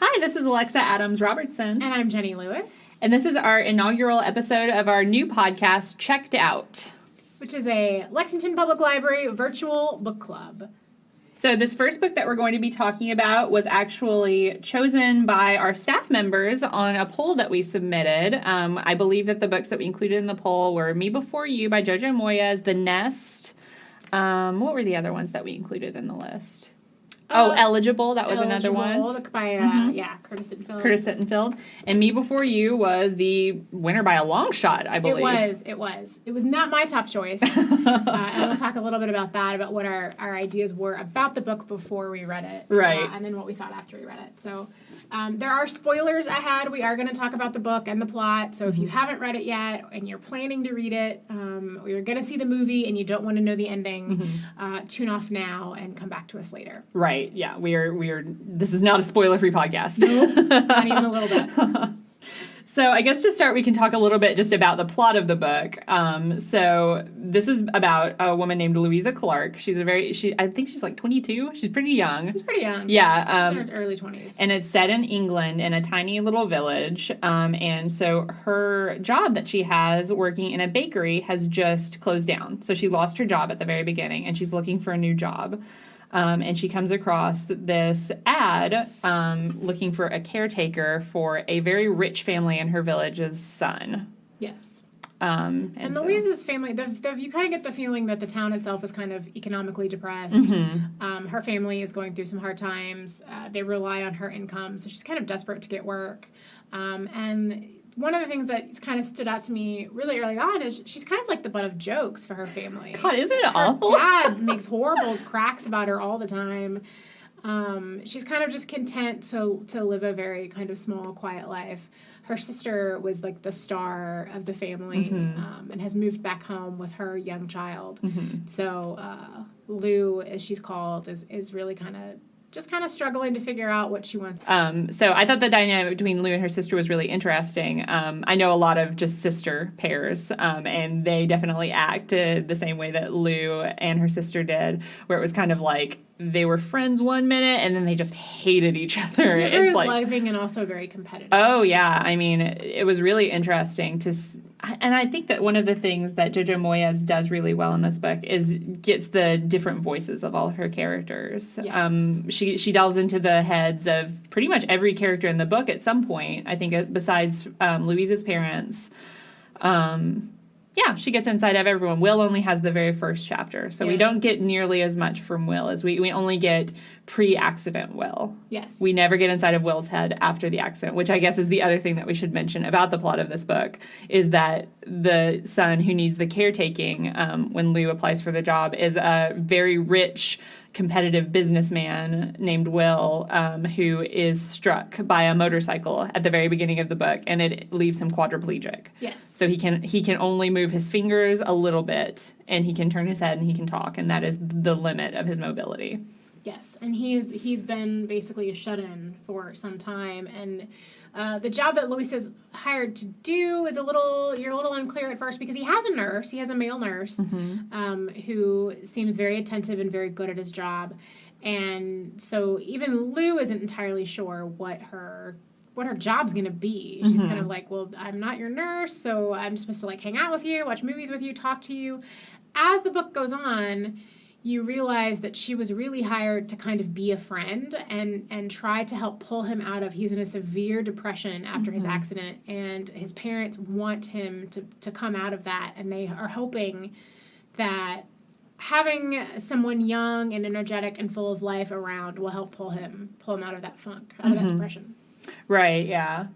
Hi, this is Alexa Adams Robertson. And I'm Jenny Lewis. And this is our inaugural episode of our new podcast, Checked Out, which is a Lexington Public Library virtual book club. So this first book that we're going to be talking about was actually chosen by our staff members on a poll that we submitted. I believe that the books that we included in the poll were Me Before You by Jojo Moyes, The Nest. What were the other ones that we included in the list? Eligible. That was another one. By, Curtis Sittenfeld. Curtis Sittenfeld. And Me Before You was the winner by a long shot, I believe. It was. It was not my top choice. And we'll talk a little bit about that, about what our ideas were about the book before we read it. Right. And then what we thought after we read it. So there are spoilers ahead. We are going to talk about the book and the plot. So if you haven't read it yet and you're planning to read it, or you're going to see the movie and you don't want to know the ending, tune off now and come back to us later. Right. Yeah, we are. This is not a spoiler-free podcast. Nope, not even a little bit. So I guess to start, we can talk a little bit just about the plot of the book. So this is about a woman named Louisa Clark. I think she's like 22. She's pretty young. She's pretty young. Yeah. In her early 20s. And it's set in England in a tiny little village. And so her job that she has working in a bakery has just closed down. So she lost her job at the very beginning, and she's looking for a new job. And she comes across this ad looking for a caretaker for a very rich family in her village's son. Yes. And Louisa's family, you kind of get the feeling that the town itself is kind of economically depressed. Her family is going through some hard times. They rely on her income, so she's kind of desperate to get work. And one of the things that kind of stood out to me really early on is she's kind of like the butt of jokes for her family. God, isn't it awful? Her dad makes horrible cracks about her all the time. She's kind of just content to live a very kind of small, quiet life. Her sister was like the star of the family and has moved back home with her young child. So Lou, as she's called, is really kind of struggling to figure out what she wants. So I thought the dynamic between Lou and her sister was really interesting. I know a lot of just sister pairs, and they definitely acted the same way that Lou and her sister did, where it was kind of like they were friends one minute and then they just hated each other. They're very loving and also very competitive. Oh, yeah. I mean, it was really interesting and I think that one of the things that Jojo Moyes does really well in this book is gets the different voices of all of her characters. Yes. She delves into the heads of pretty much every character in the book at some point, I think, besides Louisa's parents. She gets inside of everyone. Will only has the very first chapter, so we don't get nearly as much from Will as we only get pre-accident Will. Yes. We never get inside of Will's head after the accident, which I guess is the other thing that we should mention about the plot of this book, is that the son who needs the caretaking when Lou applies for the job is a very rich, competitive businessman named Will, who is struck by a motorcycle at the very beginning of the book, and it leaves him quadriplegic. Yes. So he can only move his fingers a little bit, and he can turn his head and he can talk, and that is the limit of his mobility. Yes, and he's been basically a shut-in for some time, and the job that Louis is hired to do is you're a little unclear at first, because he has a male nurse, who seems very attentive and very good at his job, and so even Lou isn't entirely sure what her job's going to be. She's kind of like, well, I'm not your nurse, so I'm supposed to like hang out with you, watch movies with you, talk to you. As the book goes on, you realize that she was really hired to kind of be a friend and try to help pull him out of, he's in a severe depression after his accident, and his parents want him to come out of that, and they are hoping that having someone young and energetic and full of life around will help pull him out of that funk, out of that depression. Right, yeah.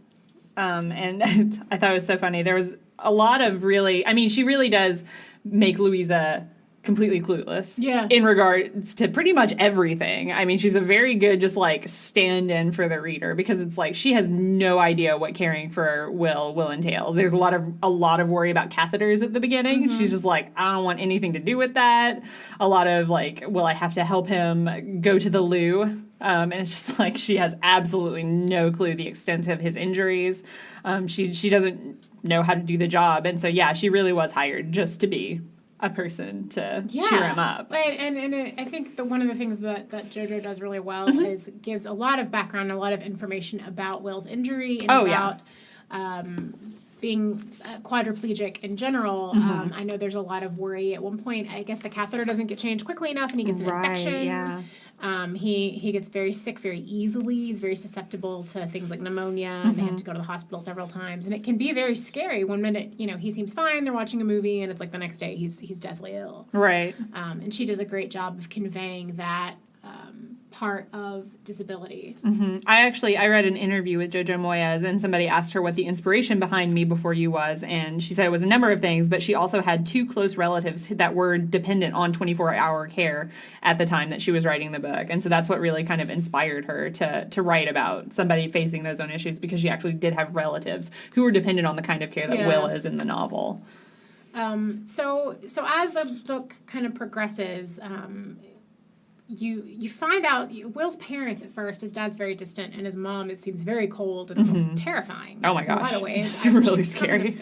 And I thought it was so funny. There was a lot of she really does make Louisa completely clueless in regards to pretty much everything. I mean, she's a very good just like stand-in for the reader, because it's like she has no idea what caring for Will entails. There's a lot of worry about catheters at the beginning. She's just like, I don't want anything to do with that. A lot of like, will I have to help him go to the loo? And it's just like she has absolutely no clue the extent of his injuries. She doesn't know how to do the job, and so she really was hired just to be a person to cheer him up. And I think one of the things that Jojo does really well is gives a lot of background, a lot of information about Will's injury and about being quadriplegic in general. I know there's a lot of worry. At one point, I guess the catheter doesn't get changed quickly enough, and he gets an infection. Yeah. He gets very sick very easily. He's very susceptible to things like pneumonia, and they have to go to the hospital several times. And it can be very scary. One minute, he seems fine. They're watching a movie, and it's like the next day he's deathly ill. Right. And she does a great job of conveying that part of disability. I read an interview with Jojo Moyes, and somebody asked her what the inspiration behind Me Before You was, and she said it was a number of things, but she also had 2 close relatives that were dependent on 24-hour care at the time that she was writing the book, and so that's what really kind of inspired her to write about somebody facing those own issues, because she actually did have relatives who were dependent on the kind of care that Will is in the novel. So as the book kind of progresses, you find out Will's parents at first, his dad's very distant, and his mom seems very cold and almost terrifying. Oh my gosh. In a lot of ways. It's really scary.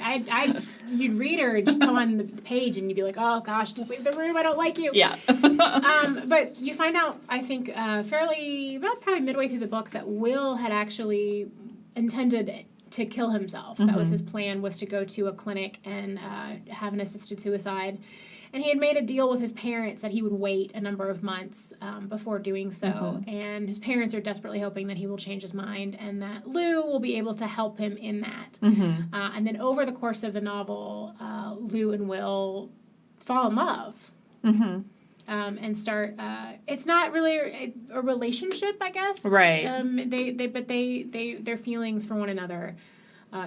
You'd read her, and she'd come on the page, and you'd be like, oh gosh, just leave the room, I don't like you. Yeah. But you find out, I think, probably midway through the book, that Will had actually intended to kill himself. That was his plan, was to go to a clinic and have an assisted suicide. And he had made a deal with his parents that he would wait a number of months before doing so. And his parents are desperately hoping that he will change his mind and that Lou will be able to help him in that. And then over the course of the novel, Lou and Will fall in love. And start. It's not really a relationship, I guess. Right. Their feelings for one another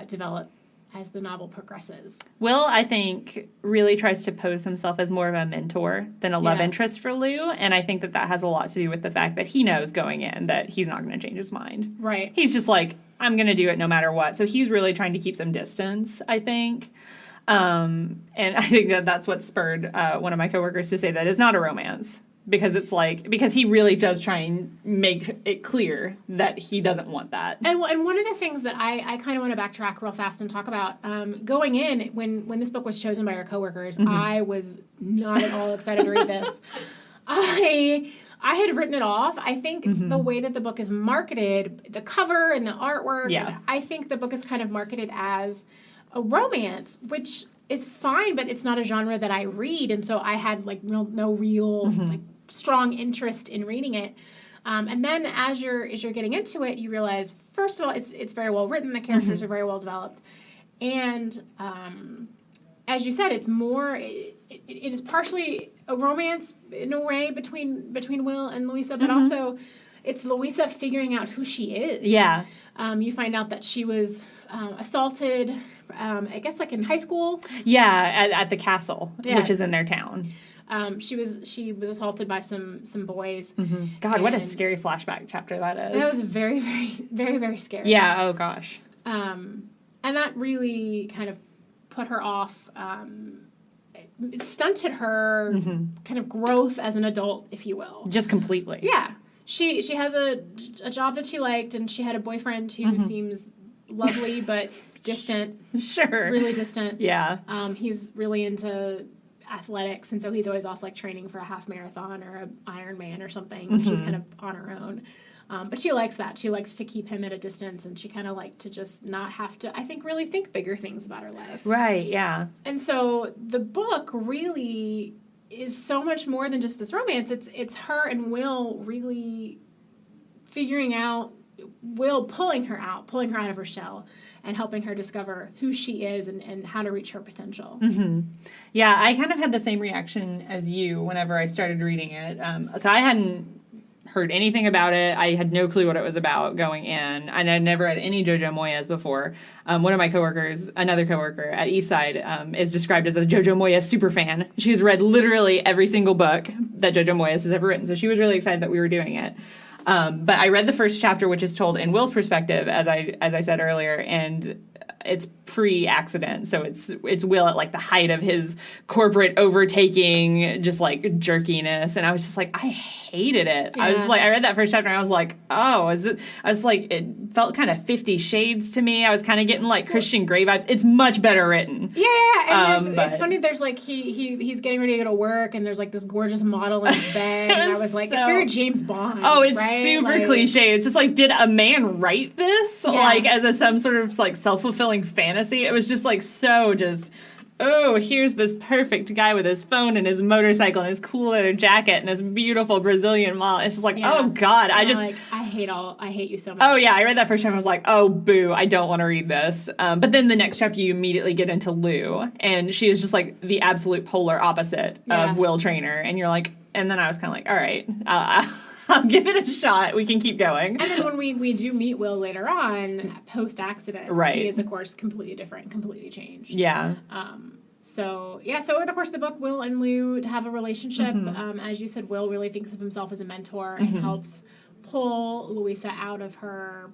develop as the novel progresses. Will, I think, really tries to pose himself as more of a mentor than a love interest for Lou, and I think that has a lot to do with the fact that he knows going in that he's not going to change his mind. Right. He's just like, I'm going to do it no matter what. So he's really trying to keep some distance, I think. And I think that's what spurred one of my coworkers to say that it's not a romance. Because he really does try and make it clear that he doesn't want that. And one of the things that I kind of want to backtrack real fast and talk about, going in, when this book was chosen by our coworkers, I was not at all excited to read this. I had written it off. I think the way that the book is marketed, the cover and the artwork, I think the book is kind of marketed as a romance, which is fine, but it's not a genre that I read, and so I had no real strong interest in reading it. And then as you're getting into it, you realize, first of all, it's very well written. The characters are very well developed, and as you said, it's more. It is partially a romance in a way between Will and Louisa, but also it's Louisa figuring out who she is. Yeah. You find out that she was assaulted. I guess in high school. Yeah, at the castle, which is in their town. She was assaulted by some boys. God, what a scary flashback chapter that is. That was very, very, very, very scary. Yeah. Oh gosh. And that really kind of put her off. It stunted her kind of growth as an adult, if you will. Just completely. Yeah. She has a job that she liked, and she had a boyfriend who seems lovely but distant. Sure. Really distant. Yeah. He's really into athletics, and so he's always off training for a half marathon or an Ironman or something. She's kind of on her own. But she likes that. She likes to keep him at a distance, and she kind of liked to just not have to, I think, really think bigger things about her life. Right, yeah. And so the book really is so much more than just this romance. It's her and Will really figuring out, Will pulling her out of her shell and helping her discover who she is and how to reach her potential. Yeah, I kind of had the same reaction as you whenever I started reading it. So I hadn't heard anything about it. I had no clue what it was about going in, and I'd never read any Jojo Moyes before. One of my coworkers, another coworker at Eastside, is described as a Jojo Moyes super fan. She's read literally every single book that Jojo Moyes has ever written, so she was really excited that we were doing it. But I read the first chapter, which is told in Will's perspective, as I said earlier, and it's pre-accident, so it's Will at like the height of his corporate overtaking, just like jerkiness, and I was just like, I hated it. Yeah. I was just like, I read that first chapter and I was like, oh, is it? I was like, it felt kind of 50 Shades to me. I was kind of getting like Christian Grey vibes. It's much better written. Yeah, and it's funny. There's like he's getting ready to go to work, and there's like this gorgeous model in his bed, and I was like, it's very James Bond. Oh, it's right? super like, cliche. It's just like, did a man write this like as some sort of like self-fulfilling fantasy? It was just like so just. Oh, here's this perfect guy with his phone and his motorcycle and his cool leather jacket and his beautiful Brazilian model. It's just like, oh God, I hate you so much. Oh yeah, I read that first time. I was like, oh boo, I don't want to read this. But then the next chapter, you immediately get into Lou, and she is just like the absolute polar opposite of Will Traynor, and you're like, and then I was kind of like, all right, I'll give it a shot. We can keep going. And then when we do meet Will later on, post-accident, he is, of course, completely different, completely changed. Yeah. So over the course of the book, Will and Lou have a relationship. As you said, Will really thinks of himself as a mentor and helps pull Louisa out of her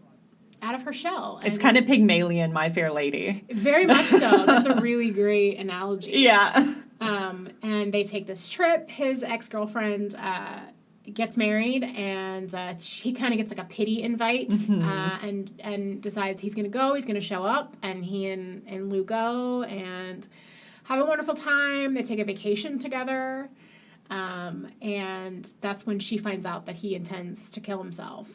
shell. It's kind of Pygmalion, My Fair Lady. Very much so. That's a really great analogy. Yeah. And they take this trip. His ex-girlfriend gets married, and he kind of gets like a pity invite, and decides he's going to go. He's going to show up, and he and Lou go and have a wonderful time. They take a vacation together, and that's when she finds out that he intends to kill himself.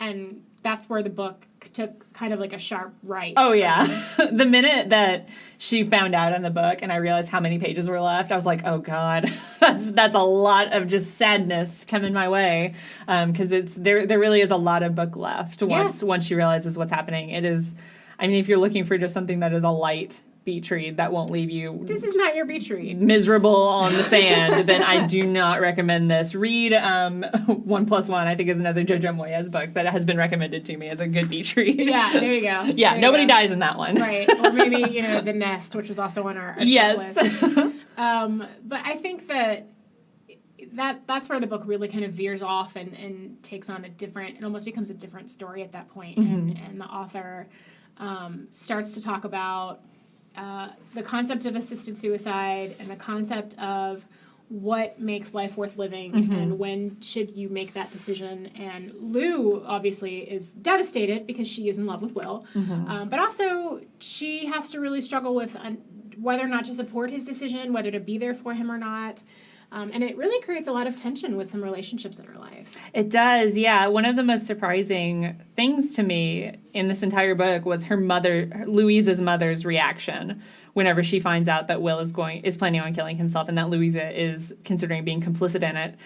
And that's where the book took kind of like a sharp right. Oh, yeah. The minute that she found out in the book and I realized how many pages were left, I was like, oh, God, that's a lot of just sadness coming my way. Because there really is a lot of book left once she realizes what's happening. It is, I mean, if you're looking for just something that is a light beach read that won't leave you... This is not your beach read. ...miserable on the sand, then I do not recommend this. Read 1+1, I think, is another Jojo Moyes book that has been recommended to me as a good beach read. Yeah, there you go. Yeah, nobody dies in that one. Right. Or maybe, The Nest, which was also on our list. But I think that's where the book really kind of veers off and takes on it almost becomes a different story at that point. And the author starts to talk about the concept of assisted suicide and the concept of what makes life worth living and when should you make that decision. And Lou obviously is devastated because she is in love with Will, but also she has to really struggle with whether or not to support his decision, whether to be there for him or not. And it really creates a lot of tension with some relationships in her life. It does, yeah. One of the most surprising things to me in this entire book was Louisa's mother's reaction whenever she finds out that Will is planning on killing himself and that Louisa is considering being complicit in it.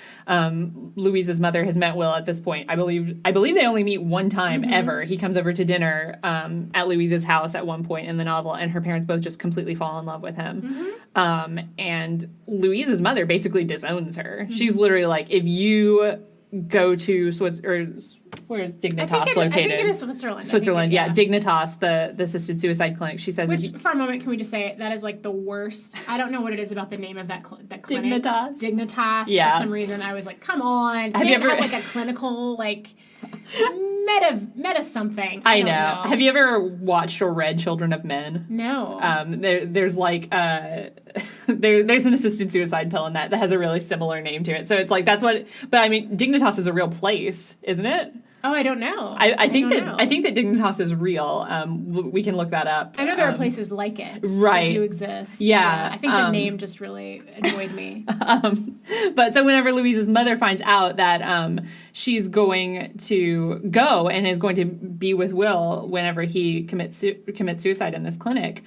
Louisa's mother has met Will at this point. I believe they only meet one time ever. He comes over to dinner at Louisa's house at one point in the novel, and her parents both just completely fall in love with him. And Louisa's mother basically disowns her. She's literally like, if you go to Switzerland, where's Dignitas located? I think it is Switzerland. Switzerland, yeah. Dignitas, the assisted suicide clinic. She says, for a moment, can we just say that is like the worst? I don't know what it is about the name of that clinic. Dignitas. Yeah. For some reason, I was like, come on. Have you ever had like a clinical meta something? I know. Have you ever watched or read Children of Men? No. There's like there's an assisted suicide pill in that has a really similar name to it. So it's like that's what. But I mean, Dignitas is a real place, isn't it? Oh, I don't know. I think that Dignitas is real. We can look that up. I know there are places like it. Right. That do exist. Yeah. I think the name just really annoyed me. But so whenever Louisa's mother finds out that she's going to go and is going to be with Will whenever he commits suicide in this clinic,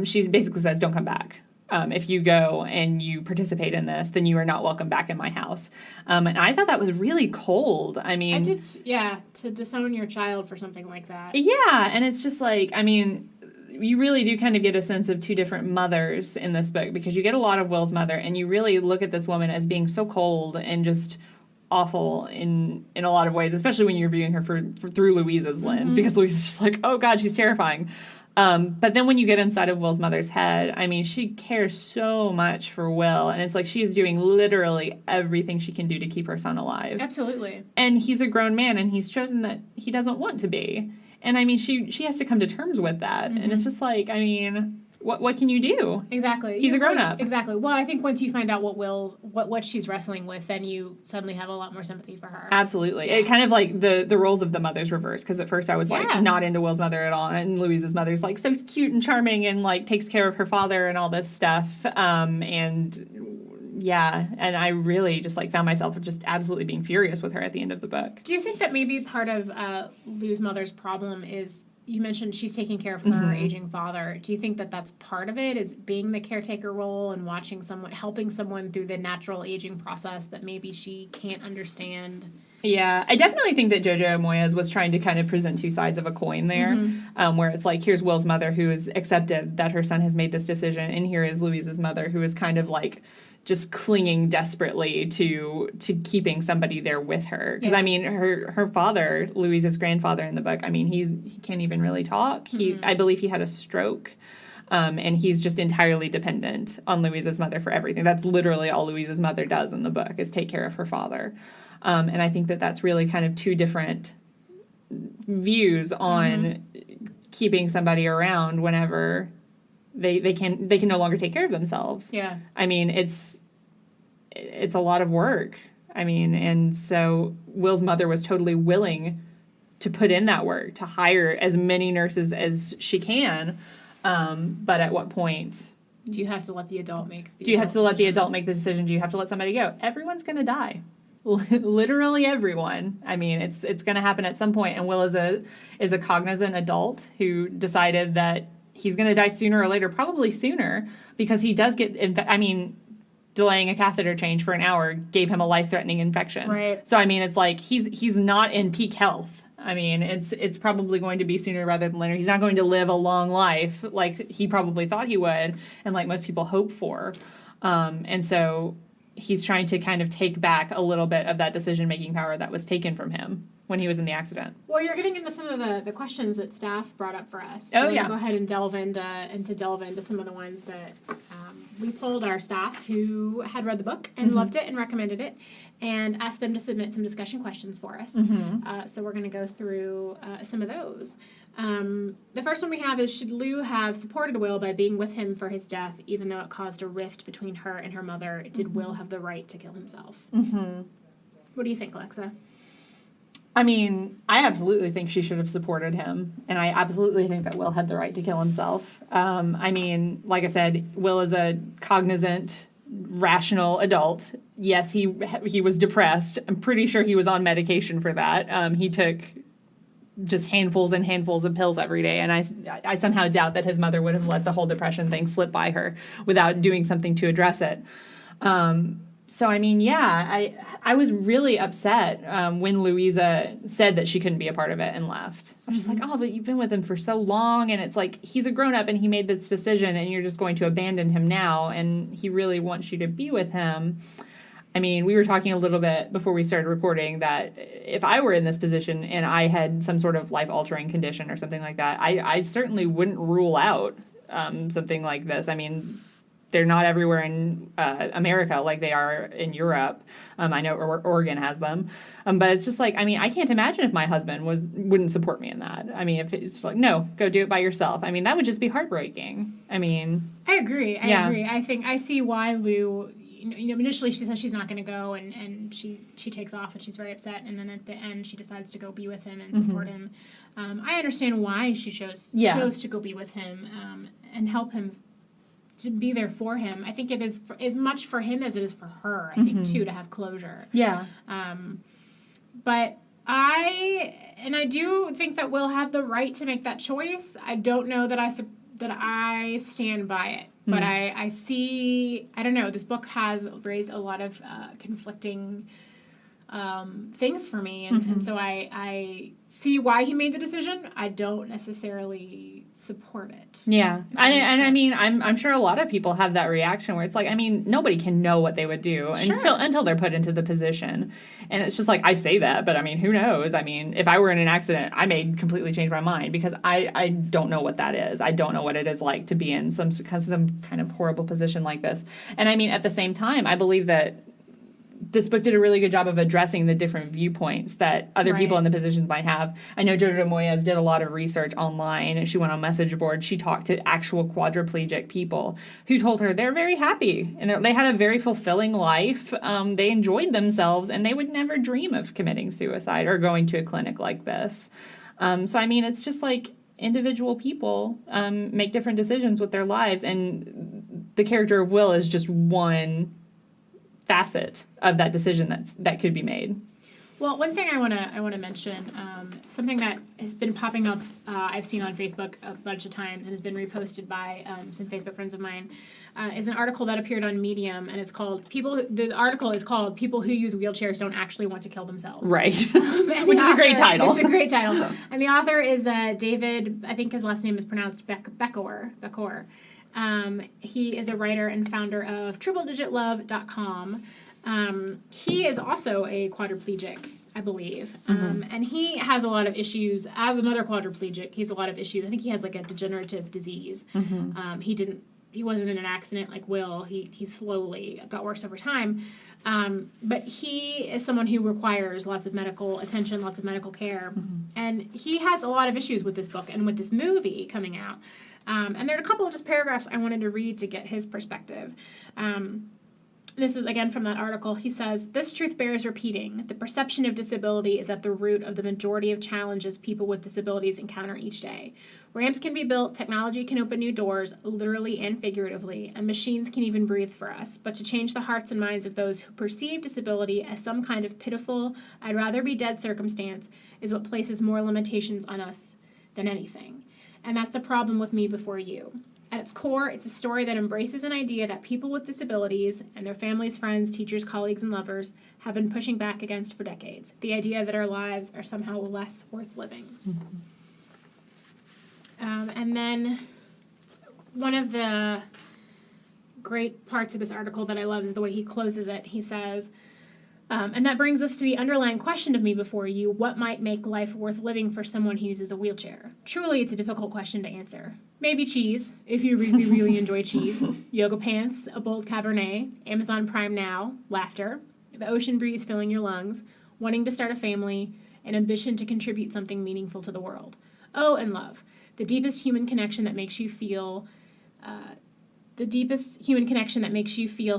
she basically says, don't come back. If you go and you participate in this, then you are not welcome back in my house. And I thought that was really cold. I mean... to disown your child for something like that. Yeah, and it's just like, I mean, you really do kind of get a sense of two different mothers in this book, because you get a lot of Will's mother, and you really look at this woman as being so cold and just awful in a lot of ways, especially when you're viewing her through Louisa's lens, because Louisa's just like, oh God, she's terrifying. But then when you get inside of Will's mother's head, I mean, she cares so much for Will, and it's like she's doing literally everything she can do to keep her son alive. Absolutely. And he's a grown man, and he's chosen that he doesn't want to be. And I mean, she has to come to terms with that. And it's just like, I mean, what can you do? Exactly. He's a grown-up. Exactly. Well, I think once you find out what she's wrestling with, then you suddenly have a lot more sympathy for her. Absolutely. It kind of like the roles of the mothers reverse, because at first I was like not into Will's mother at all, and Louise's mother's like so cute and charming and like takes care of her father and all this stuff. And I really just like found myself just absolutely being furious with her at the end of the book. Do you think that maybe part of Lou's mother's problem is, you mentioned she's taking care of her aging father. Do you think that that's part of it, is being the caretaker role and helping someone through the natural aging process that maybe she can't understand? Yeah, I definitely think that Jojo Moyes was trying to kind of present two sides of a coin there, where it's like, here's Will's mother who has accepted that her son has made this decision, and here is Louise's mother who is kind of like just clinging desperately to keeping somebody there with her. Because, I mean, her father, Louise's grandfather in the book, I mean, he can't even really talk. I believe he had a stroke. And he's just entirely dependent on Louise's mother for everything. That's literally all Louise's mother does in the book, is take care of her father. And I think that that's really kind of two different views on keeping somebody around whenever they can no longer take care of themselves. Yeah. I mean, it's a lot of work. I mean, and so Will's mother was totally willing to put in that work, to hire as many nurses as she can. But at what point do you have to let the adult make the Do you have to let the adult make the decision? Do you have to let somebody go? Everyone's going to die. Literally everyone. I mean, it's going to happen at some point. And Will is a cognizant adult who decided that he's going to die sooner or later, probably sooner, because he does get delaying a catheter change for an hour gave him a life-threatening infection. Right. So I mean, it's like he's not in peak health. I mean, it's probably going to be sooner rather than later. He's not going to live a long life like he probably thought he would, and like most people hope for. And so he's trying to kind of take back a little bit of that decision-making power that was taken from him when he was in the accident. Well, you're getting into some of the questions that staff brought up for us. Oh, yeah. Go ahead and delve into some of the ones that we polled our staff who had read the book and loved it and recommended it, and asked them to submit some discussion questions for us. So we're going to go through some of those. The first one we have is, should Lou have supported Will by being with him for his death, even though it caused a rift between her and her mother? Did Will have the right to kill himself? What do you think, Alexa? I mean, I absolutely think she should have supported him, and I absolutely think that Will had the right to kill himself. I mean, like I said, Will is a cognizant, rational adult. Yes, he was depressed. I'm pretty sure he was on medication for that. He took just handfuls and handfuls of pills every day, and I somehow doubt that his mother would have let the whole depression thing slip by her without doing something to address it. So, I mean, yeah, I was really upset when Louisa said that she couldn't be a part of it and left. I was just like, oh, but you've been with him for so long, and it's like, he's a grown-up and he made this decision, and you're just going to abandon him now, and he really wants you to be with him. I mean, we were talking a little bit before we started recording that if I were in this position and I had some sort of life-altering condition or something like that, I certainly wouldn't rule out something like this. I mean, they're not everywhere in America like they are in Europe. I know Oregon has them. But it's just like, I mean, I can't imagine if my husband wouldn't support me in that. I mean, if it's like, no, go do it by yourself. I mean, that would just be heartbreaking. I mean... I agree. I see why Lou... You know, initially she says she's not going to go, and she takes off, and she's very upset. And then at the end, she decides to go be with him and support him. I understand why she chose to go be with him and help him, to be there for him. I think it is as much for him as it is for her, I think, too, to have closure. Yeah. But I do think that Will had the right to make that choice. I don't know that I stand by it. But I see, I don't know, this book has raised a lot of conflicting things for me. And so I see why he made the decision. I don't necessarily support it. Yeah. And I mean, I'm sure a lot of people have that reaction where it's like, I mean, nobody can know what they would do until they're put into the position. And it's just like, I say that, but I mean, who knows? I mean, if I were in an accident, I may completely change my mind because I don't know what that is. I don't know what it is like to be in some kind of horrible position like this. And I mean, at the same time, I believe that this book did a really good job of addressing the different viewpoints that other people in the positions might have. I know Jojo Moyes did a lot of research online. She went on message boards. She talked to actual quadriplegic people who told her they're very happy and they had a very fulfilling life. They enjoyed themselves, and they would never dream of committing suicide or going to a clinic like this. So, I mean, it's just like individual people make different decisions with their lives, and the character of Will is just one facet of that decision that could be made. Well, one thing I want to mention, something that has been popping up, I've seen on Facebook a bunch of times and has been reposted by some Facebook friends of mine, is an article that appeared on Medium, and it's called the article is called "People Who Use Wheelchairs Don't Actually Want to Kill Themselves." Right, which is a great title. It's a great title, and the author is David. I think his last name is pronounced Beckor. He is a writer and founder of TripleDigitLove.com. He is also a quadriplegic, I believe. And he has a lot of issues as another quadriplegic. He has a lot of issues. I think he has like a degenerative disease. He wasn't in an accident like Will. He slowly got worse over time. But he is someone who requires lots of medical attention, lots of medical care. And he has a lot of issues with this book and with this movie coming out. And there are a couple of just paragraphs I wanted to read to get his perspective. This is, again, from that article. He says, "This truth bears repeating. The perception of disability is at the root of the majority of challenges people with disabilities encounter each day. Ramps can be built, technology can open new doors, literally and figuratively, and machines can even breathe for us. But to change the hearts and minds of those who perceive disability as some kind of pitiful, I'd rather be dead circumstance is what places more limitations on us than anything. And that's the problem with Me Before You. At its core, it's a story that embraces an idea that people with disabilities and their families, friends, teachers, colleagues, and lovers have been pushing back against for decades. The idea that our lives are somehow less worth living." And then one of the great parts of this article that I love is the way he closes it. He says, and that brings us to the underlying question of Me Before You: what might make life worth living for someone who uses a wheelchair? Truly, it's a difficult question to answer. Maybe cheese, if you really, really enjoy cheese. Yoga pants, a bold Cabernet, Amazon Prime Now, laughter, the ocean breeze filling your lungs, wanting to start a family, an ambition to contribute something meaningful to the world. Oh, and love, the deepest human connection that makes you feel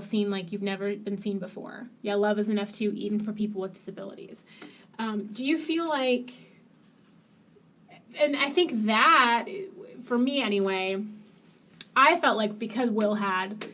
seen like you've never been seen before. Yeah, love is enough too, even for people with disabilities. Do you feel like, and I think that, for me anyway, I felt like because Will had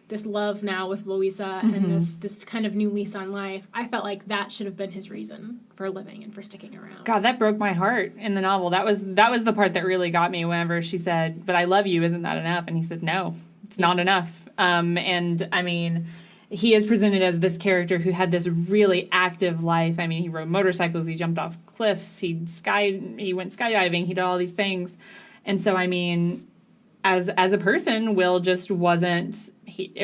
this love now with Louisa and this kind of new lease on life, I felt like that should have been his reason for living and for sticking around. God, that broke my heart in the novel. That was the part that really got me whenever she said, "But I love you, isn't that enough?" And he said, "No, it's not enough." And I mean, he is presented as this character who had this really active life. I mean, he rode motorcycles, he jumped off cliffs, he went skydiving, he did all these things. And so, I mean, as a person, Will just wasn't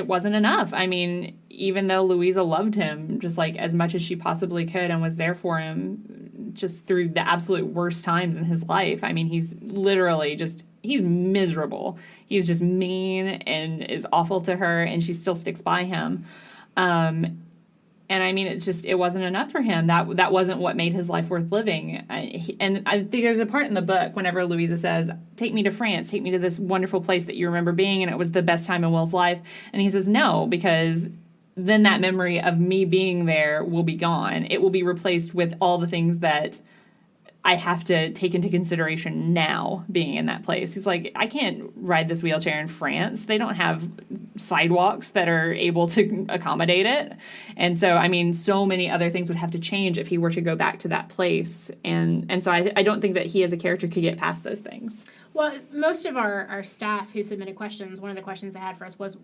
enough. I mean, even though Louisa loved him just like as much as she possibly could and was there for him just through the absolute worst times in his life. I mean, he's literally he's miserable. He's just mean and is awful to her, and she still sticks by him. And I mean, it wasn't enough for him. That wasn't what made his life worth living. And I think there's a part in the book whenever Louisa says, "Take me to France, take me to this wonderful place that you remember being, and it was the best time in Will's life." And he says, "No, because then that memory of me being there will be gone. It will be replaced with all the things that I have to take into consideration now being in that place." He's like, "I can't ride this wheelchair in France. They don't have sidewalks that are able to accommodate it." And so, I mean, so many other things would have to change if he were to go back to that place. And so I don't think that he as a character could get past those things. Well, most of our staff who submitted questions, one of the questions they had for us was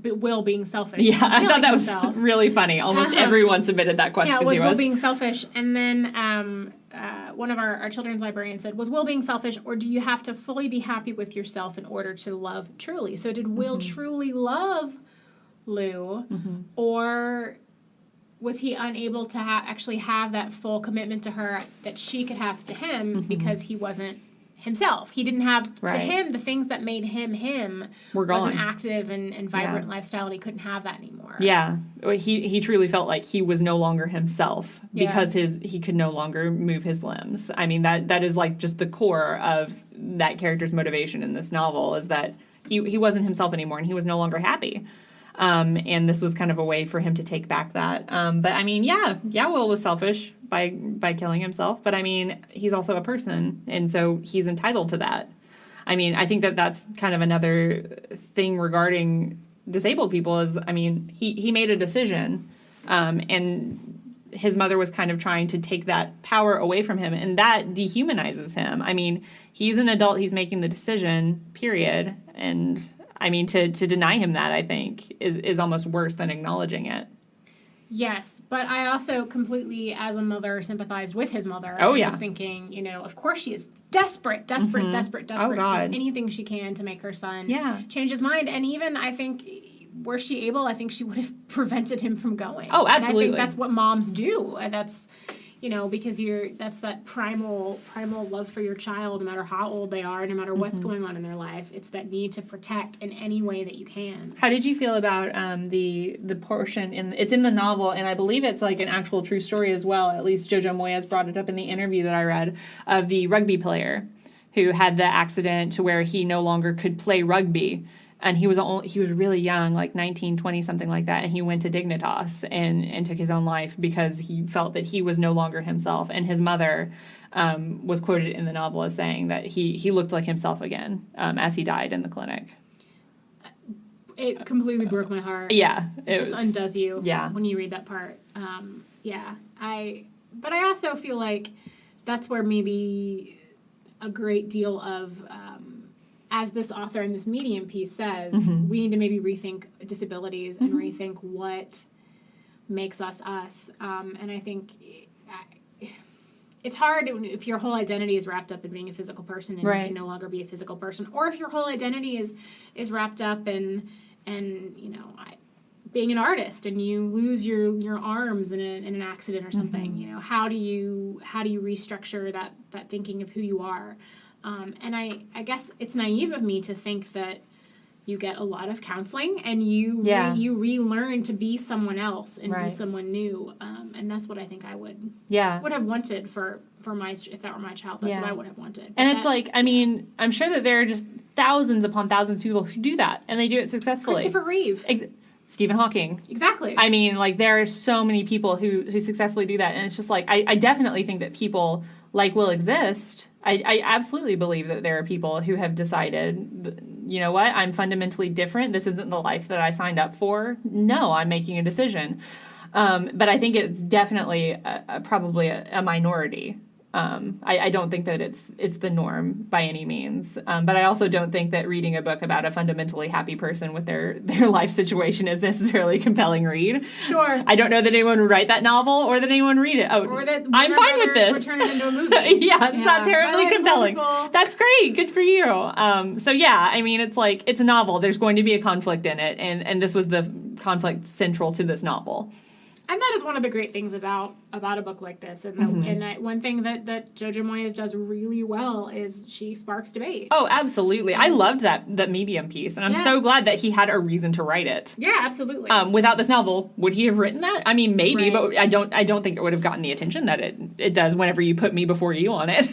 Will being selfish. Yeah, I thought that was really funny. Almost everyone submitted that question to us. Yeah, was Will being selfish? And then one of our children's librarians said, was Will being selfish, or do you have to fully be happy with yourself in order to love truly? So did Will truly love Lou, or was he unable to actually have that full commitment to her that she could have to him because he wasn't himself. He didn't have, to him, the things that made him were gone. Was an active and vibrant lifestyle, and he couldn't have that anymore. Yeah. He truly felt like he was no longer himself because he could no longer move his limbs. I mean, that is like just the core of that character's motivation in this novel, is that he wasn't himself anymore and he was no longer happy. And this was kind of a way for him to take back that. But I mean, Will was selfish by killing himself. But I mean, he's also a person, and so he's entitled to that. I mean, I think that's kind of another thing regarding disabled people is, I mean, he made a decision, and his mother was kind of trying to take that power away from him, and that dehumanizes him. I mean, he's an adult, he's making the decision, period, and I mean, to deny him that, I think, is almost worse than acknowledging it. Yes, but I also completely, as a mother, sympathized with his mother. Oh, yeah. I was thinking, of course she is desperate to do anything she can to make her son change his mind. And even, I think, were she able, I think she would have prevented him from going. Oh, absolutely. And I think that's what moms do. That's, because that's that primal love for your child, no matter how old they are, no matter what's going on in their life. It's that need to protect in any way that you can. How did you feel about the portion it's in the novel, and I believe it's like an actual true story as well. At least Jojo Moyes brought it up in the interview that I read, of the rugby player who had the accident to where he no longer could play rugby. And he was really young, like 19, 20, something like that. And he went to Dignitas and took his own life because he felt that he was no longer himself. And his mother was quoted in the novel as saying that he looked like himself again as he died in the clinic. It completely broke my heart. Yeah. It just undoes you when you read that part. But I also feel like that's where maybe a great deal of... as this author in this Medium piece says, we need to maybe rethink disabilities and rethink what makes us us. And I think it's hard if your whole identity is wrapped up in being a physical person and you can no longer be a physical person, or if your whole identity is wrapped up in being an artist and you lose your arms in an accident or something. How do you restructure that thinking of who you are? And I guess it's naive of me to think that you get a lot of counseling and you relearn to be someone else and be someone new. And that's what I think I would have wanted for my, if that were my child, that's what I would have wanted. And it's like, I mean, I'm sure that there are just thousands upon thousands of people who do that, and they do it successfully. Christopher Reeve. Stephen Hawking. Exactly. I mean, like, there are so many people who successfully do that, and it's just like, I definitely think that people like Will exist. I absolutely believe that there are people who have decided, you know what, I'm fundamentally different. This isn't the life that I signed up for. No, I'm making a decision. But I think it's definitely probably a minority. I don't think that it's the norm by any means. But I also don't think that reading a book about a fundamentally happy person with their life situation is necessarily a compelling read. Sure. I don't know that anyone would write that novel or that anyone would read it. Oh, or that I'm fine with this. Or turn it into a movie. It's not terribly compelling. That's great. Good for you. So yeah, I mean, it's like, it's a novel. There's going to be a conflict in it. And this was the conflict central to this novel. And that is one of the great things about a book like this. And one thing that Jojo Moyes does really well is she sparks debate. Oh, absolutely. I loved that Medium piece. And I'm so glad that he had a reason to write it. Yeah, absolutely. Without this novel, would he have written that? I mean, maybe, but I don't think it would have gotten the attention that it does whenever you put Me Before You on it.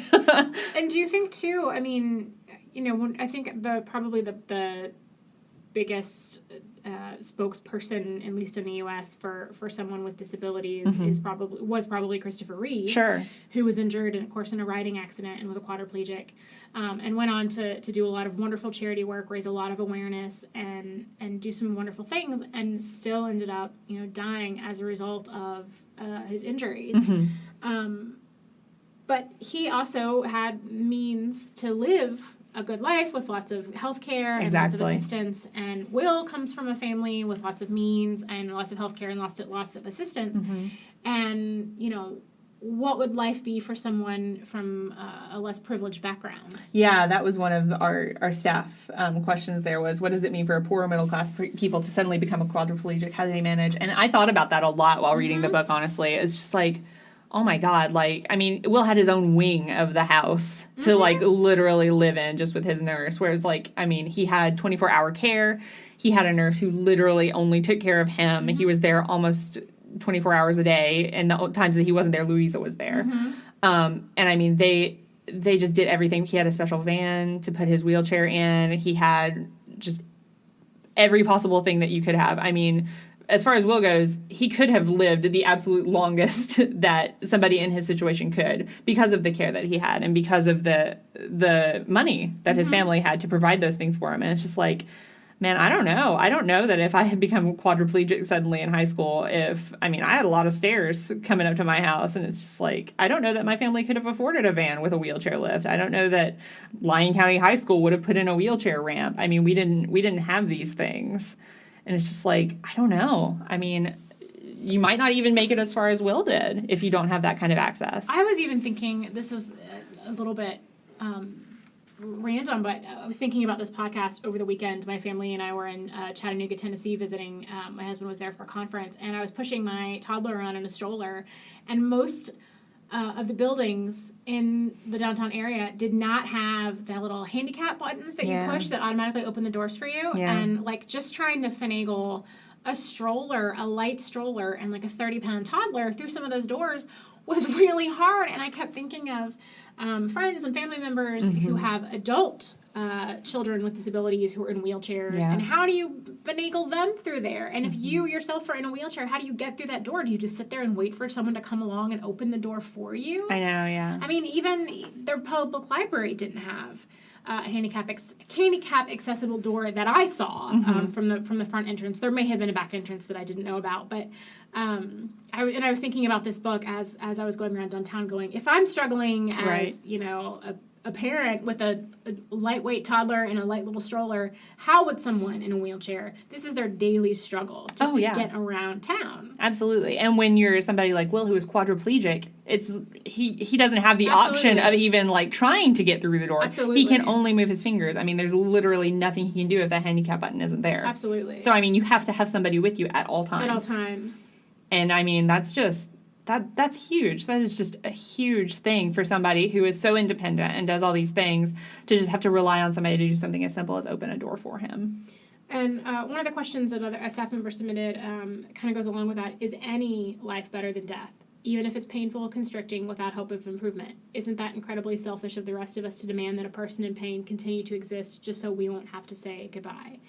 And do you think, too, I mean, I think probably the biggest spokesperson, at least in the U.S., for someone with disabilities was probably Christopher Reeve, sure, who was injured, of course, in a riding accident and was a quadriplegic, and went on to do a lot of wonderful charity work, raise a lot of awareness, and do some wonderful things, and still ended up, dying as a result of his injuries. But he also had means to live a good life with lots of health care and lots of assistance. And Will comes from a family with lots of means and lots of health care and lots of assistance. And, what would life be for someone from a less privileged background? Yeah, that was one of our staff questions there was, what does it mean for a poor middle-class people to suddenly become a quadriplegic? How do they manage? And I thought about that a lot while reading the book, honestly. It's just like, oh my God, like, I mean, Will had his own wing of the house to, like, literally live in just with his nurse. Whereas, like, I mean, he had 24-hour care. He had a nurse who literally only took care of him. He was there almost 24 hours a day. And the times that he wasn't there, Louisa was there. And, I mean, they just did everything. He had a special van to put his wheelchair in. He had just every possible thing that you could have. I mean, as far as Will goes, he could have lived the absolute longest that somebody in his situation could because of the care that he had and because of the money that his family had to provide those things for him. And it's just like, man, I don't know. I don't know that if I had become quadriplegic suddenly in high school, I had a lot of stairs coming up to my house, and it's just like, I don't know that my family could have afforded a van with a wheelchair lift. I don't know that Lyon County High School would have put in a wheelchair ramp. I mean, we didn't have these things. And it's just like, I don't know. I mean, you might not even make it as far as Will did if you don't have that kind of access. I was even thinking, this is a little bit random, but I was thinking about this podcast over the weekend. My family and I were in Chattanooga, Tennessee visiting. My husband was there for a conference, and I was pushing my toddler around in a stroller, and most of the buildings in the downtown area did not have the little handicap buttons that you push that automatically open the doors for you. And like just trying to finagle a light stroller and like a 30-pound toddler through some of those doors was really hard. And I kept thinking of friends and family members who have adult children with disabilities who are in wheelchairs, and how do you finagle them through there? And if you yourself are in a wheelchair, how do you get through that door? Do you just sit there and wait for someone to come along and open the door for you? I know, yeah. I mean, even their public library didn't have a handicap accessible door that I saw from the front entrance. There may have been a back entrance that I didn't know about, but I was thinking about this book as I was going around downtown, going, if I'm struggling as a parent with a lightweight toddler and a light little stroller, how would someone in a wheelchair? This is their daily struggle just to get around town. Absolutely. And when you're somebody like Will who is quadriplegic, he doesn't have the option of even like trying to get through the door. Absolutely. He can only move his fingers. I mean, there's literally nothing he can do if that handicap button isn't there. Absolutely. So I mean, you have to have somebody with you at all times. At all times. And I mean, that's just that's huge. That is just a huge thing for somebody who is so independent and does all these things to just have to rely on somebody to do something as simple as open a door for him. And one of the questions that a staff member submitted kind of goes along with that. Is any life better than death? Even if it's painful, constricting, without hope of improvement. Isn't that incredibly selfish of the rest of us to demand that a person in pain continue to exist just so we won't have to say goodbye?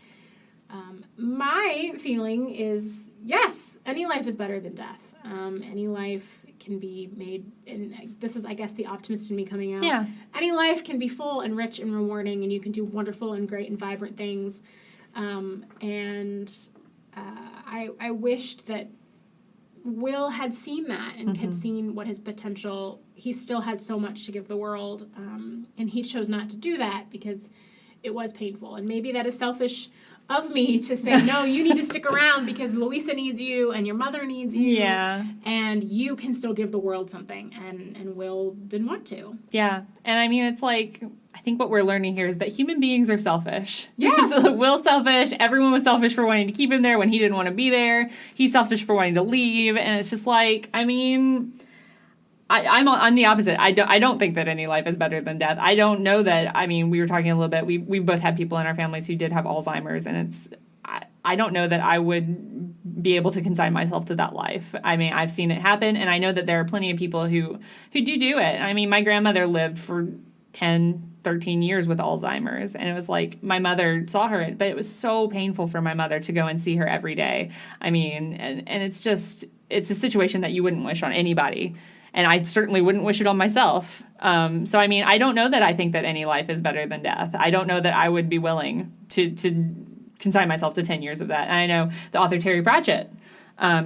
My feeling is, yes, any life is better than death. Any life can be made, and this is, I guess, the optimist in me coming out. Yeah. Any life can be full and rich and rewarding, and you can do wonderful and great and vibrant things. I wished that Will had seen that and had seen what his potential, he still had so much to give the world, and he chose not to do that because it was painful. And maybe that is selfish of me to say, no, you need to stick around because Louisa needs you and your mother needs you. Yeah. And you can still give the world something. And Will didn't want to. Yeah. And I mean, it's like, I think what we're learning here is that human beings are selfish. Yeah. So Will's selfish. Everyone was selfish for wanting to keep him there when he didn't want to be there. He's selfish for wanting to leave. And it's just like, I mean, I'm the opposite. I don't think that any life is better than death. I don't know that. I mean, we were talking a little bit. We both had people in our families who did have Alzheimer's, and I don't know that I would be able to consign myself to that life. I mean, I've seen it happen, and I know that there are plenty of people who do it. I mean, my grandmother lived for 10, 13 years with Alzheimer's, and it was like my mother saw her, but it was so painful for my mother to go and see her every day. I mean, and it's a situation that you wouldn't wish on anybody. And I certainly wouldn't wish it on myself. So, I mean, I don't know that I think that any life is better than death. I don't know that I would be willing to consign myself to 10 years of that. And I know the author Terry Pratchett,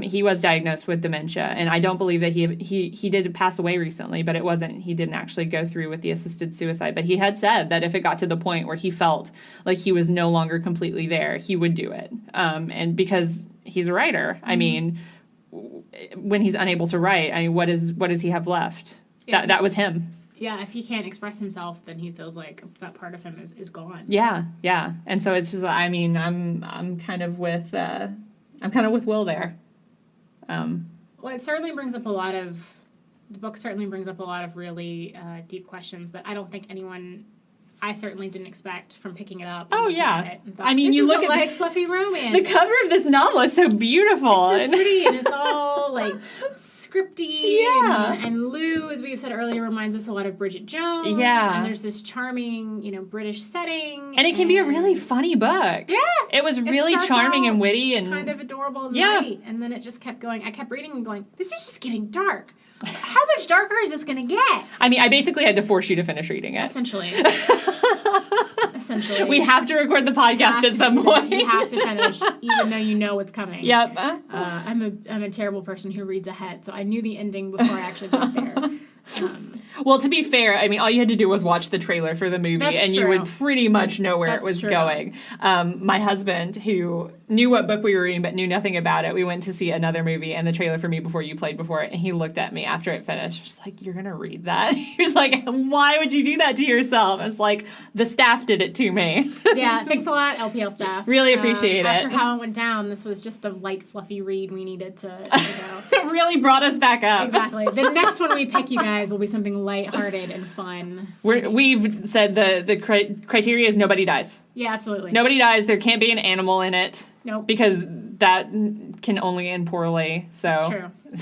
he was diagnosed with dementia. And I don't believe that he did pass away recently, but he didn't actually go through with the assisted suicide. But he had said that if it got to the point where he felt like he was no longer completely there, he would do it. And because he's a writer, I mean, when he's unable to write, I mean, what does he have left? Yeah. That was him. Yeah, if he can't express himself, then he feels like that part of him is gone. Yeah, yeah. And so it's just, I mean, I'm kind of with Will there. Well, it certainly brings up a lot of the book certainly brings up a lot of really deep questions that I don't think I certainly didn't expect from picking it up. Oh, yeah. Thought, I mean, you look at light, fluffy romance. The cover of this novel is so beautiful. It's so pretty, and it's all, like, scripty. Yeah. And Lou, as we said earlier, reminds us a lot of Bridget Jones. Yeah. And there's this charming, British setting. And it can be a really funny book. Yeah. It was really charming and witty. And kind of adorable and light. And then it just kept going. I kept reading and going, this is just getting dark. How much darker is this going to get? I mean, I basically had to force you to finish reading it. Essentially. We have to record the podcast at some point. We have to finish, even though you know what's coming. Yep. I'm a terrible person who reads ahead, so I knew the ending before I actually got there. Well, to be fair, I mean, all you had to do was watch the trailer for the movie, and you would pretty much know where it was going. My husband, who knew what book we were reading but knew nothing about it, we went to see another movie and the trailer for Me Before You played before it, and he looked at me after it finished. Just like, you're going to read that? He was like, why would you do that to yourself? I was like, the staff did it to me. Yeah, thanks a lot, LPL staff. Really appreciate it. After how it went down, this was just the light, fluffy read we needed to go. It really brought us back up. Exactly. The next one we pick, you guys, will be something lighthearted and fun. We've said the criteria is nobody dies. Yeah, absolutely. Nobody dies. There can't be an animal in it. Nope. Because that can only end poorly. So it's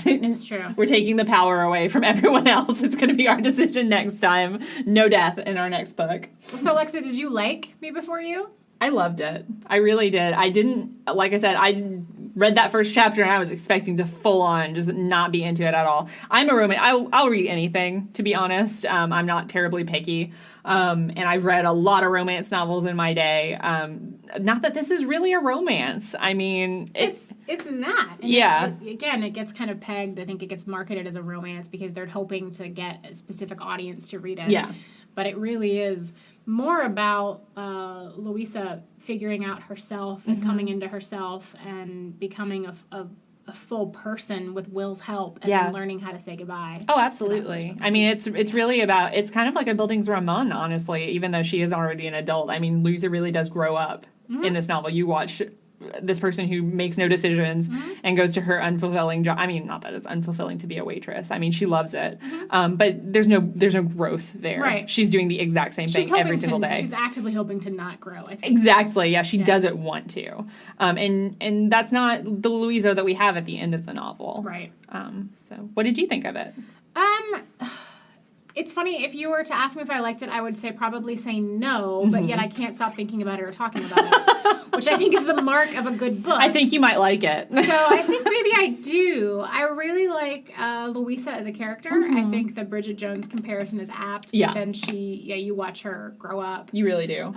true. It's true. We're taking the power away from everyone else. It's going to be our decision next time. No death in our next book. So, Alexa, did you like Me Before You? I loved it. I really did. I didn't, like I said, I read that first chapter and I was expecting to full on just not be into it at all. I'm a romance. I'll read anything, to be honest. I'm not terribly picky. And I've read a lot of romance novels in my day. Not that this is really a romance. I mean, it's not. And yeah. It gets kind of pegged. I think it gets marketed as a romance because they're hoping to get a specific audience to read it. Yeah. But it really is more about Louisa figuring out herself and coming into herself and becoming a full person with Will's help and then learning how to say goodbye. Oh, absolutely. I mean, it's really about, it's kind of like a Bildungsroman, honestly, even though she is already an adult. I mean, Louisa really does grow up in this novel. You watch this person who makes no decisions and goes to her unfulfilling job. I mean, not that it's unfulfilling to be a waitress. I mean, she loves it. But there's no growth there. Right. She's doing the exact same thing every single day. She's actively hoping to not grow, I think. Exactly. Yeah, she doesn't want to. And that's not the Louisa that we have at the end of the novel. Right. So what did you think of it? It's funny, if you were to ask me if I liked it, I would probably say no, but yet I can't stop thinking about it or talking about it, which I think is the mark of a good book. I think you might like it. So I think maybe I do. I really like Louisa as a character. I think the Bridget Jones comparison is apt. Yeah. But then you watch her grow up. You really do.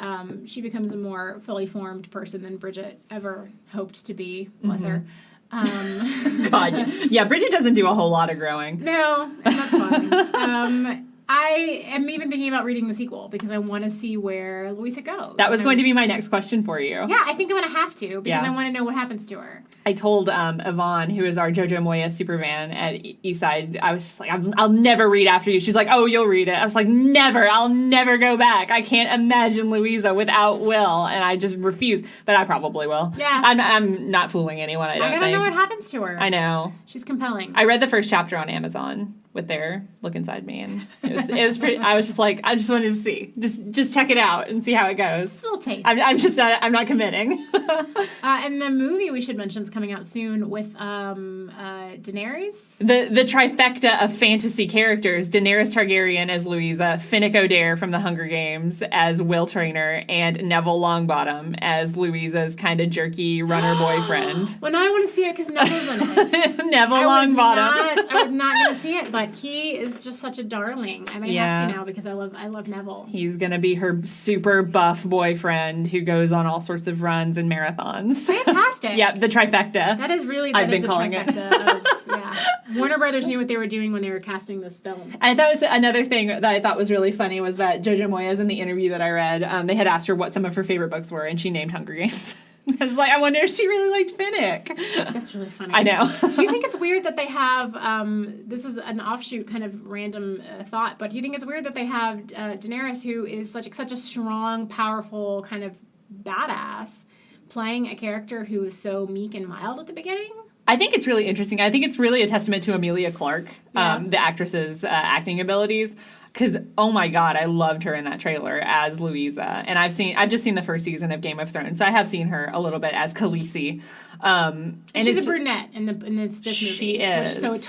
She becomes a more fully formed person than Bridget ever hoped to be, bless her. God, yeah, Bridget doesn't do a whole lot of growing. No, and that's fine. I am even thinking about reading the sequel because I want to see where Louisa goes. That was going to be my next question for you. Yeah, I think I'm going to have to because I want to know what happens to her. I told Yvonne, who is our Jojo Moyes Superman at Eastside, I was just like, I'll never read after you. She's like, oh, you'll read it. I was like, never. I'll never go back. I can't imagine Louisa without Will, and I just refuse. But I probably will. Yeah. I'm not fooling anyone, I don't think. I gotta know what happens to her. I know. She's compelling. I read the first chapter on Amazon with their Look Inside Me, and it was pretty. I was just like, I just wanted to see, just check it out and see how it goes. It's a little taste. I'm not committing. And the movie we should mention is coming out soon with Daenerys. The trifecta of fantasy characters: Daenerys Targaryen as Louisa, Finnick Odair from the Hunger Games as Will Traynor, and Neville Longbottom as Louisa's kind of jerky runner boyfriend. Well, now I want to see it because Neville's in it. Neville Longbottom. I was not going to see it, but he is just such a darling. I may have to now because I love Neville. He's going to be her super buff boyfriend who goes on all sorts of runs and marathons. Fantastic. Yeah, the trifecta. That is really I've been calling it. Warner Brothers knew what they were doing when they were casting this film. And that was another thing that I thought was really funny was that Jojo Moyes, in the interview that I read, they had asked her what some of her favorite books were, and she named Hunger Games. I was like, I wonder if she really liked Finnick. That's really funny. I know. Do you think it's weird that they have, this is an offshoot kind of random thought, but do you think it's weird that they have Daenerys, who is such a strong, powerful kind of badass, playing a character who is so meek and mild at the beginning? I think it's really interesting. I think it's really a testament to Emilia Clarke, the actress's acting abilities. Because, oh my God, I loved her in that trailer as Louisa. And I've just seen the first season of Game of Thrones, so I have seen her a little bit as Khaleesi. And she's a brunette in this movie. She is. So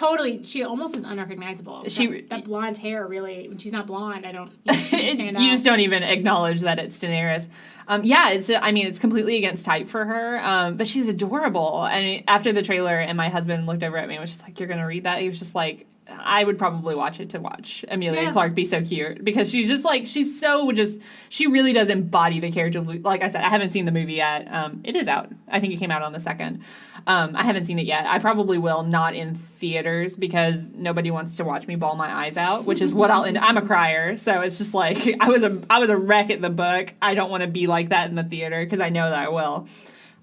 she almost is unrecognizable. That blonde hair, really, when she's not blonde, I don't stand out. You just don't even acknowledge that it's Daenerys. It's completely against type for her, but she's adorable. And after the trailer, and my husband looked over at me and was just like, "You're going to read that?" He was just like, I would probably watch it to watch Emilia Clarke be so cute, because she's just like, she really does embody the character. Like I said, I haven't seen the movie yet. It is out. I think it came out on the 2nd. I haven't seen it yet. I probably will, not in theaters, because nobody wants to watch me bawl my eyes out, which is what I'm a crier. So it's just like, I was a wreck at the book. I don't want to be like that in the theater, because I know that I will.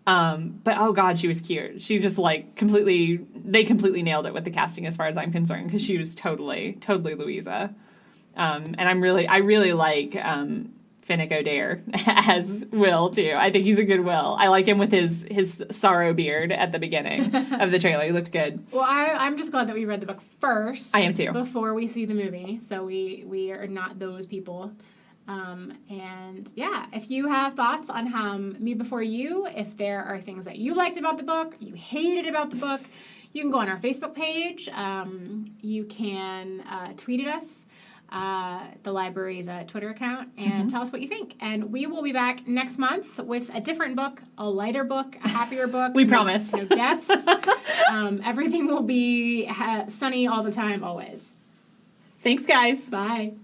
But oh God, she was cute. She just they completely nailed it with the casting as far as I'm concerned, because she was totally Louisa. And I really like, Finnick Odair as Will too. I think he's a good Will. I like him with his sorrow beard at the beginning of the trailer. He looked good. Well, I'm just glad that we read the book first. I am too. Before we see the movie. So we are not those people. If you have thoughts on Me Before You, if there are things that you liked about the book, you hated about the book, you can go on our Facebook page. You can tweet at us, the library's Twitter account, and tell us what you think. And we will be back next month with a different book, a lighter book, a happier book. We promise. No deaths. Everything will be sunny all the time, always. Thanks, guys. Bye.